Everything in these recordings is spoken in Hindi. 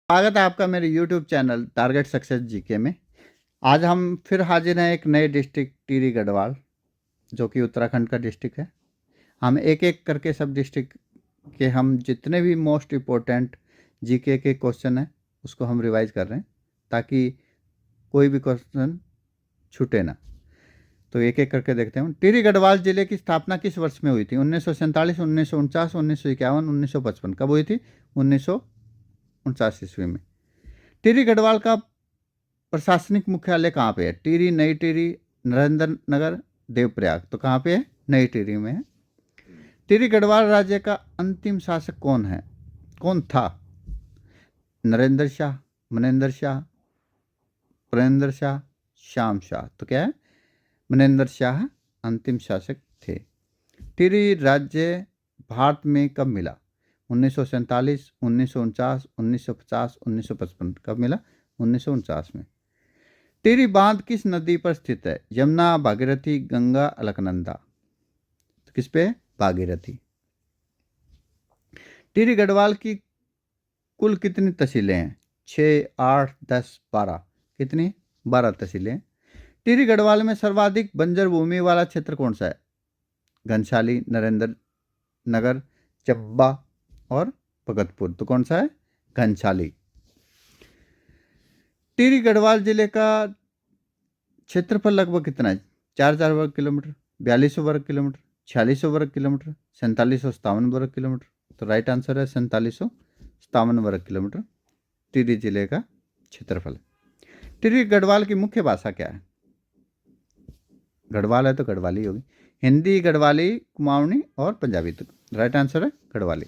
स्वागत है आपका मेरे YouTube channel target success GK में। आज हम फिर हाजिर हैं एक नए डिस्ट्रिक्ट टिहरी गढ़वाल, जो कि उत्तराखंड का डिस्ट्रिक्ट है। हम एक एक करके सब डिस्ट्रिक्ट के हम जितने भी मोस्ट इम्पोर्टेंट जीके के क्वेश्चन हैं उसको हम रिवाइज कर रहे हैं, ताकि कोई भी क्वेश्चन छूटे ना। तो एक एक करके देखते हैं। टिहरी गढ़वाल जिले की स्थापना किस वर्ष में हुई थी? 1947, 1949, 1951, 1955। कब हुई थी? 1949 ईस्वी में। टिहरी गढ़वाल का प्रशासनिक मुख्यालय कहाँ पे है? टिहरी, नई टिहरी, नरेंद्र नगर, देवप्रयाग। तो कहाँ पे है? नई टिहरी में है। टिहरी गढ़वाल राज्य का अंतिम शासक कौन था? नरेंद्र शाह, मनेंद्र शाह, प्रेमेंद्र शाह, श्याम शाह। तो क्या है? मनेंद्र शाह अंतिम शासक थे। टिहरी राज्य भारत में कब मिला? 1947, 1949, 1950, 1955। कब मिला? 1949 में। टिहरी बांध किस नदी पर स्थित है? यमुना, भागीरथी, गंगा, अलकनंदा। तो किस पे? भागीरथी। टिहरी गढ़वाल की कुल कितनी तहसीलें हैं? 6, 8, 10, 12। कितनी? 12 तहसीलें हैं। टिहरी गढ़वाल में सर्वाधिक बंजर भूमि वाला क्षेत्र कौन सा है? घनसाली, नरेंद्र नगर, चंबा और भगतपुर। तो कौन सा है? घनसाली। टिहरी गढ़वाल जिले का क्षेत्रफल लगभग कितना है? 4,000 वर्ग किलोमीटर, 4200 वर्ग किलोमीटर, 4600 वर्ग किलोमीटर, 4757 वर्ग किलोमीटर। तो राइट आंसर है 4757 वर्ग किलोमीटर टिहरी जिले का क्षेत्रफल। टिहरी गढ़वाल की मुख्य भाषा क्या है? गढ़वाल है तो गढ़वाली होगी। हिंदी, गढ़वाली, कुमाऊनी और पंजाबी। तो राइट आंसर है गढ़वाली।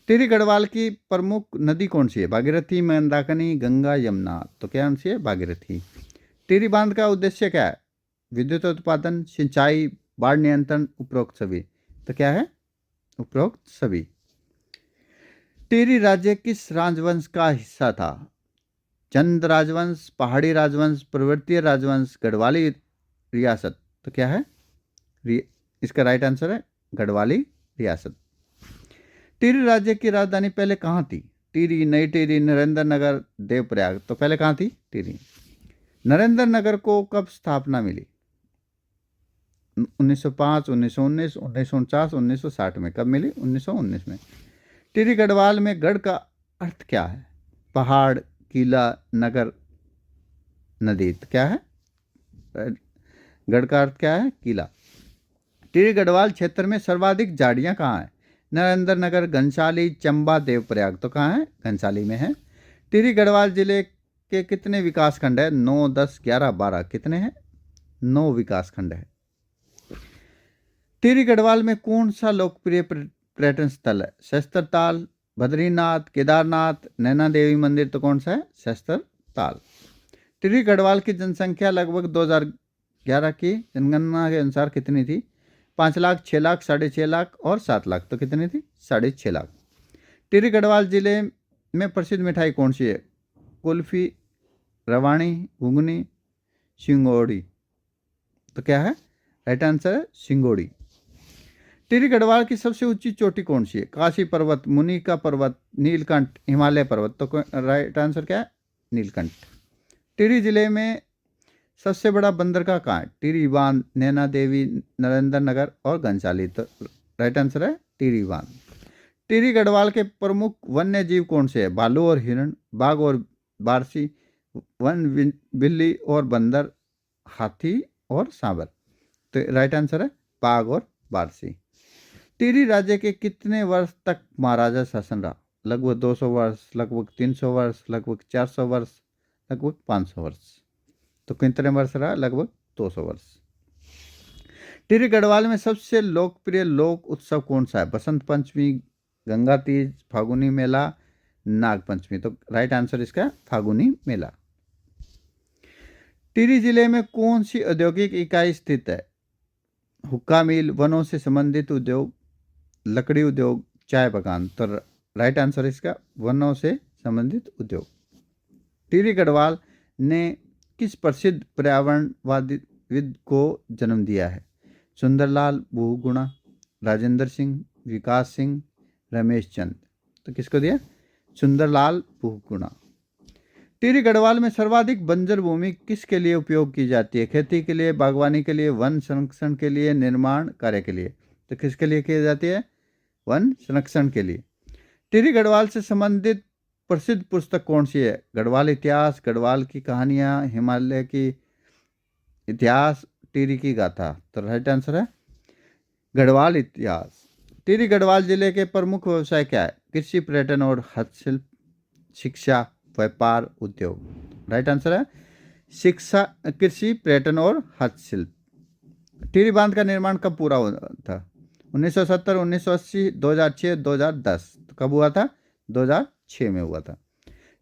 टिहरी गढ़वाल की प्रमुख नदी कौन सी है? भागीरथी, मंदाकिनी, गंगा, यमुना। तो क्या कौन सी है? भागीरथी। टिहरी बांध का उद्देश्य क्या है? विद्युत उत्पादन, सिंचाई, बाढ़ नियंत्रण, उपरोक्त सभी। तो क्या है? उपरोक्त सभी। टिहरी राज्य किस राजवंश का हिस्सा था? चंद राजवंश, पहाड़ी राजवंश, पर्वतीय राजवंश, गढ़वाली रियासत। तो क्या है? इसका राइट आंसर है गढ़वाली रियासत। टिहरी राज्य की राजधानी पहले कहाँ थी? टिहरी, नई टिहरी, नरेंद्र नगर, देवप्रयाग। तो पहले कहाँ थी? टिहरी। नरेंद्र नगर को कब स्थापना मिली? 1905, 1919, 1949, 1960 में। कब मिली? 1919 में। टिहरी गढ़वाल में गढ़ का अर्थ क्या है? पहाड़, किला, नगर, नदी। तो क्या है? गढ़ का अर्थ क्या है? किला। टिहरी गढ़वाल क्षेत्र में सर्वाधिक झाड़ियां कहाँ हैं? नरेंद्र नगर, घनसाली, चंबा, देवप्रयाग। तो कहाँ है? घनसाली में है। टिहरी गढ़वाल जिले के कितने विकास खंड है? 9, 10, 11, 12। कितने हैं? 9 विकास खंड है। टिहरी गढ़वाल में कौन सा लोकप्रिय पर्यटन स्थल है? सहस्त्रताल, बद्रीनाथ, केदारनाथ, नैना देवी मंदिर। तो कौन सा है? सहस्त्रताल। टिहरी गढ़वाल की जनसंख्या लगभग 2011 की जनगणना के अनुसार कितनी थी? 5 लाख, 6 लाख, 6.5 लाख और 7 लाख। तो कितनी थी? 6.5 लाख। टिहरी गढ़वाल जिले में प्रसिद्ध मिठाई कौन सी है? कुल्फी, रवानी, घुंगनी, सिंगोड़ी। तो क्या है? राइट आंसर है सिंगोड़ी। टिहरी गढ़वाल की सबसे ऊंची चोटी कौन सी है? काशी पर्वत, मुनिका पर्वत, नीलकंठ, हिमालय पर्वत। तो राइट आंसर क्या है? नीलकंठ। टिहरी जिले में सबसे बड़ा बंदरगाह कहाँ है? टिहरी बांध, नैना देवी, नरेंद्र नगर और घनसाली। तो राइट आंसर है टिहरी बांध। टिहरी गढ़वाल के प्रमुख वन्य जीव कौन से हैं? भालू और हिरण, बाघ और बारसी, बिल्ली और बंदर, हाथी और सांबर। तो राइट आंसर है बाघ और बारसी। टिहरी राज्य के कितने वर्ष तक महाराजा शासन रहा? लगभग 200 वर्ष, लगभग 300 वर्ष, लगभग 400 वर्ष, लगभग 500 वर्ष। तो कितने वर्ष रहा? लगभग 200 वर्ष। टिहरी गढ़वाल में सबसे लोकप्रिय लोक उत्सव कौन सा है? बसंत पंचमी, गंगा तीज, फागुनी मेला, नाग पंचमी। तो राइट आंसर इसका फागुनी मेला। टिहरी जिले में कौन सी औद्योगिक इकाई स्थित है? हुक्का मिल, वनों से संबंधित उद्योग, लकड़ी उद्योग, चाय बागान। तो राइट आंसर इसका वनों से संबंधित उद्योग। टिहरी गढ़वाल ने किस प्रसिद्ध पर्यावरणवादविद को जन्म दिया है? सुंदरलाल बहुगुणा, राजेंद्र सिंह, विकास सिंह, रमेश चंद। तो किसको दिया? सुंदरलाल बहुगुणा। टिहरी गढ़वाल में सर्वाधिक बंजर भूमि किसके लिए उपयोग की जाती है? खेती के लिए, बागवानी के लिए, वन संरक्षण के लिए, निर्माण कार्य के लिए। तो किसके लिए की जाती है? वन संरक्षण के लिए। टिहरी गढ़वाल से संबंधित प्रसिद्ध पुस्तक कौन सी है? गढ़वाल इतिहास, गढ़वाल की कहानियां, हिमालय की इतिहास, टिहरी की गाथा। तो राइट आंसर है गढ़वाल इतिहास। टिहरी गढ़वाल जिले के प्रमुख व्यवसाय क्या है? कृषि, पर्यटन और हस्तशिल्प, शिक्षा, व्यापार, उद्योग। राइट आंसर है शिक्षा, कृषि, पर्यटन और हस्तशिल्प। टिहरी बांध का निर्माण कब पूरा हुआ था? 1970, 1980, 2006, 2010। तो कब हुआ था? 2006 में हुआ था।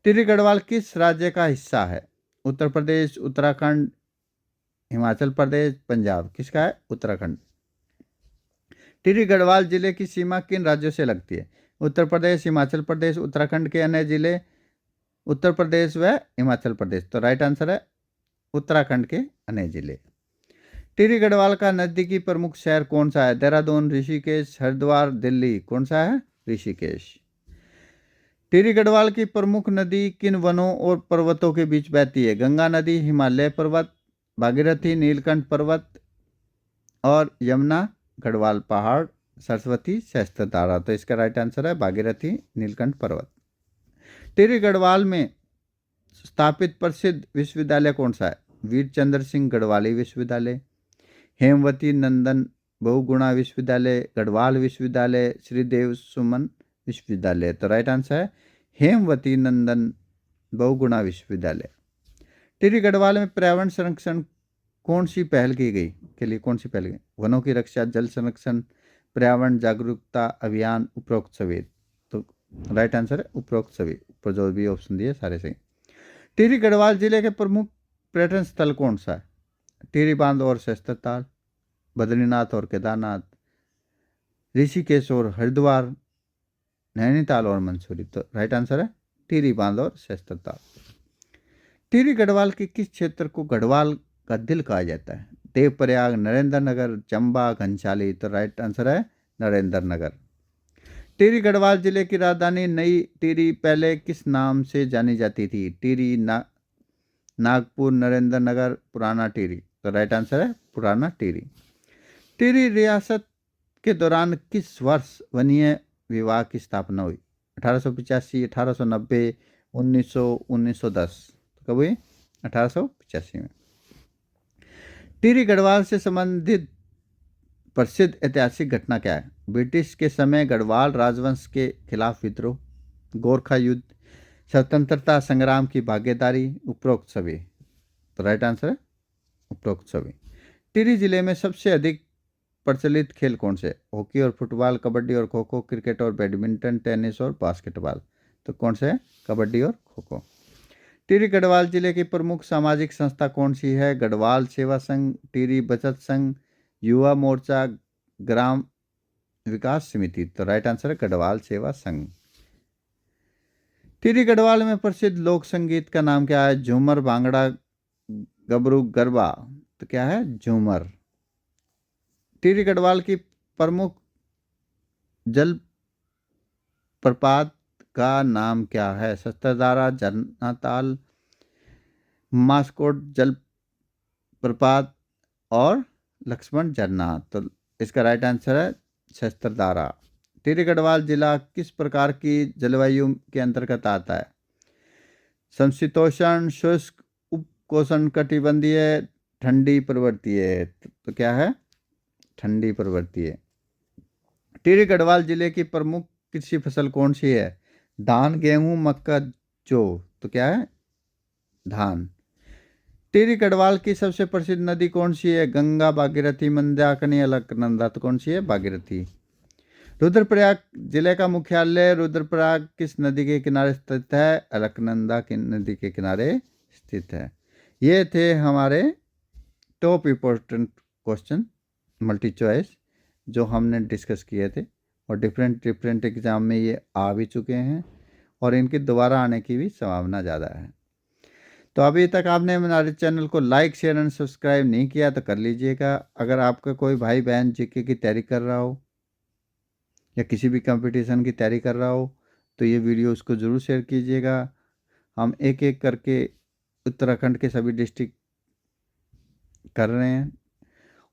टिहरी गढ़वाल किस राज्य का हिस्सा है? उत्तर प्रदेश, उत्तराखंड, हिमाचल प्रदेश, पंजाब। किसका है? उत्तराखंड। टिहरी गढ़वाल जिले की सीमा किन राज्यों से लगती है? उत्तर प्रदेश, हिमाचल प्रदेश, उत्तराखंड के अन्य जिले, उत्तर प्रदेश व हिमाचल प्रदेश। तो राइट आंसर है उत्तराखंड के अन्य जिले। टिहरी गढ़वाल का नजदीकी प्रमुख शहर कौन सा है? देहरादून, ऋषिकेश, हरिद्वार, दिल्ली। कौन सा है? ऋषिकेश। टिहरी गढ़वाल की प्रमुख नदी किन वनों और पर्वतों के बीच बहती है? गंगा नदी, हिमालय पर्वत, भागीरथी, नीलकंठ पर्वत और यमुना, गढ़वाल पहाड़, सरस्वती, सहस्त्रधारा। तो इसका राइट आंसर है भागीरथी, नीलकंठ पर्वत। टिहरी गढ़वाल में स्थापित प्रसिद्ध विश्वविद्यालय कौन सा है? वीर चंद्र सिंह गढ़वाली विश्वविद्यालय, हेमवती नंदन बहुगुणा विश्वविद्यालय, गढ़वाल विश्वविद्यालय, श्रीदेव सुमन विश्वविद्यालय। तो राइट आंसर है हेमवती नंदन बहुगुणा विश्वविद्यालय। टिहरी गढ़वाल में पर्यावरण संरक्षण कौन सी पहल की गई? के लिए कौन सी पहल की? वनों की रक्षा, जल संरक्षण, पर्यावरण जागरूकता अभियान, उपरोक्त सभी। तो राइट आंसर है उपरोक्त सभी। ऊपर जो भी ऑप्शन दिए सारे सही। टिहरी गढ़वाल जिले के प्रमुख पर्यटन स्थल कौन सा है? टिहरी बांध और सहस्त्रताल, बद्रीनाथ और केदारनाथ, ऋषिकेश और हरिद्वार, नैनीताल और मंसूरी। तो राइट आंसर है टिहरी बांध और सहस्त्रताल। टिहरी गढ़वाल के किस क्षेत्र को गढ़वाल का दिल कहा जाता है? देवप्रयाग, नरेंद्र नगर, चंबा, घनसाली। तो राइट आंसर है नरेंद्र नगर। टिहरी गढ़वाल जिले की राजधानी नई टिहरी पहले किस नाम से जानी जाती थी? टिहरी, नागपुर, नरेंद्र नगर, पुराना टिहरी। तो राइट आंसर है पुराना टिहरी। टिहरी रियासत के दौरान किस वर्ष वनीय विभाग की स्थापना हुई? 1885, 1890, 1900, 1910। तो कब हुई? 1885 में। टिहरी गढ़वाल से संबंधित प्रसिद्ध ऐतिहासिक घटना क्या है? ब्रिटिश के समय गढ़वाल राजवंश के खिलाफ विद्रोह, गोरखा युद्ध, स्वतंत्रता संग्राम की भागीदारी, उपरोक्त सभी। तो राइट आंसर है उपरोक्त सभी। टिहरी जिले में सबसे अधिक प्रचलित खेल कौन से? हॉकी और फुटबॉल, कबड्डी और खो खो, क्रिकेट और बैडमिंटन, टेनिस और बास्केटबॉल। तो कौन से है? कबड्डी और खो खो। टिहरी गढ़वाल जिले की प्रमुख सामाजिक संस्था कौन सी है? गढ़वाल सेवा संघ, टिहरी बचत संघ, युवा मोर्चा, ग्राम विकास समिति। तो राइट आंसर है गढ़वाल सेवा संघ। टिहरी गढ़वाल में प्रसिद्ध लोक संगीत का नाम क्या है? झूमर, भांगड़ा, गबरू, गरबा। तो क्या है? झूमर। टिहरी गढ़वाल की प्रमुख जल प्रपात का नाम क्या है? सहस्त्रधारा, झरना ताल, मास्कोट जल प्रपात और लक्ष्मण झरना। तो इसका राइट आंसर है सहस्त्रधारा। टिहरी गढ़वाल जिला किस प्रकार की जलवायु के अंतर्गत आता है? समशीतोष्ण, शुष्क, उपोष्णकटिबंधीय, ठंडी पर्वतीय। तो क्या है? ठंडी पर्वतीय। टिहरी गढ़वाल जिले की प्रमुख कृषि फसल कौन सी है? धान, गेहूं, मक्का, जौ। तो क्या है? धान। टिहरी गढ़वाल की सबसे प्रसिद्ध नदी कौन सी है? गंगा, भागीरथी, मंदाकिनी, अलकनंदा। तो कौन सी है? भागीरथी। रुद्रप्रयाग जिले का मुख्यालय रुद्रप्रयाग किस नदी के किनारे स्थित है? अलकनंदा की नदी के किनारे स्थित है। ये थे हमारे top important question multi choice जो हमने डिस्कस किए थे और डिफरेंट एग्जाम में ये आ भी चुके हैं और इनके दोबारा आने की भी संभावना ज़्यादा है। तो अभी तक आपने हमारे चैनल को लाइक, शेयर एंड सब्सक्राइब नहीं किया तो कर लीजिएगा। अगर आपका कोई भाई बहन जीके की तैयारी कर रहा हो या किसी भी कंपटीशन की तैयारी कर रहा हो तो ये वीडियो उसको ज़रूर शेयर कीजिएगा। हम एक एक करके उत्तराखंड के सभी डिस्ट्रिक्ट कर रहे हैं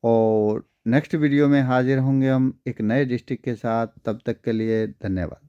और नेक्स्ट वीडियो में हाजिर होंगे हम एक नए डिस्ट्रिक्ट के साथ। तब तक के लिए धन्यवाद।